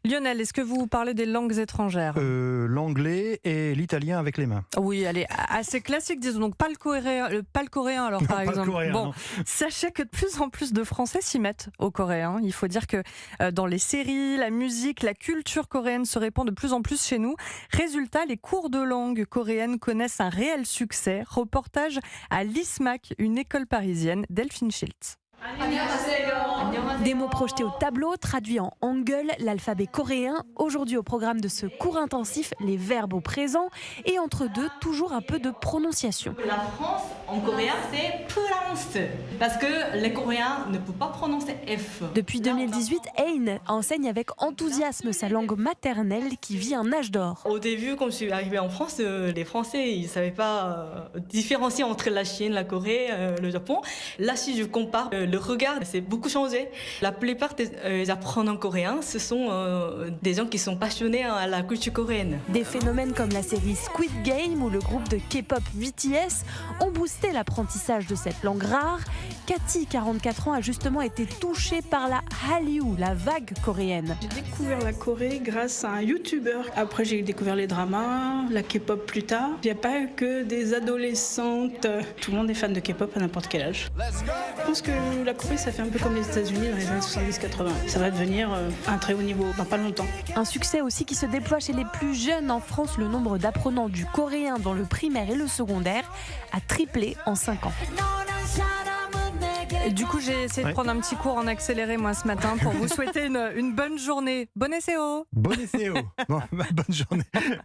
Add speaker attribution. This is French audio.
Speaker 1: Lionel, est-ce que vous parlez des langues étrangères?
Speaker 2: L'anglais et l'italien avec les mains.
Speaker 1: Oui, elle est assez classique, disons. Donc pas le coréen alors,
Speaker 2: Non,
Speaker 1: par
Speaker 2: pas le
Speaker 1: exemple.
Speaker 2: coréen,
Speaker 1: Bon,
Speaker 2: non.
Speaker 1: sachez que de plus en plus de Français s'y mettent au coréen. Il faut dire que dans les séries, la musique, la culture coréenne se répand de plus en plus chez nous. Résultat, les cours de langue coréenne connaissent un réel succès. Reportage à l'ISMAC, une école parisienne, Delphine Schiltz.
Speaker 3: Des mots projetés au tableau, traduits en hangul, l'alphabet coréen. Aujourd'hui au programme de ce cours intensif, les verbes au présent et entre deux, toujours un peu de prononciation.
Speaker 4: La France, en coréen, c'est France. Parce que les Coréens ne peuvent pas prononcer F.
Speaker 3: Depuis 2018, Ain enseigne avec enthousiasme sa langue maternelle qui vit un âge d'or.
Speaker 4: Au début, quand je suis arrivée en France, les Français, ils ne savaient pas différencier entre la Chine, la Corée, le Japon. Là, si je compare, le regard, c'est beaucoup changé. La plupart des apprenants coréens, ce sont des gens qui sont passionnés à la culture coréenne.
Speaker 3: Des phénomènes comme la série Squid Game ou le groupe de K-pop BTS ont boosté l'apprentissage de cette langue rare. Cathy, 44 ans, a justement été touchée par la Hallyu, la vague coréenne.
Speaker 5: J'ai découvert la Corée grâce à un YouTuber. Après, j'ai découvert les dramas, la K-pop plus tard. Il n'y a pas que des adolescentes. Tout le monde est fan de K-pop à n'importe quel âge. Je pense que la Corée, ça fait un peu comme les États-Unis dans les années 70-80. Ça va devenir un très haut niveau dans pas longtemps.
Speaker 3: Un succès aussi qui se déploie chez les plus jeunes. En France, le nombre d'apprenants du coréen dans le primaire et le secondaire a triplé en 5 ans.
Speaker 1: Du coup, j'ai essayé de prendre un petit cours en accéléré, moi, ce matin, pour vous souhaiter une bonne journée. Bon essai.
Speaker 2: Bon essai. Bon, bonne journée.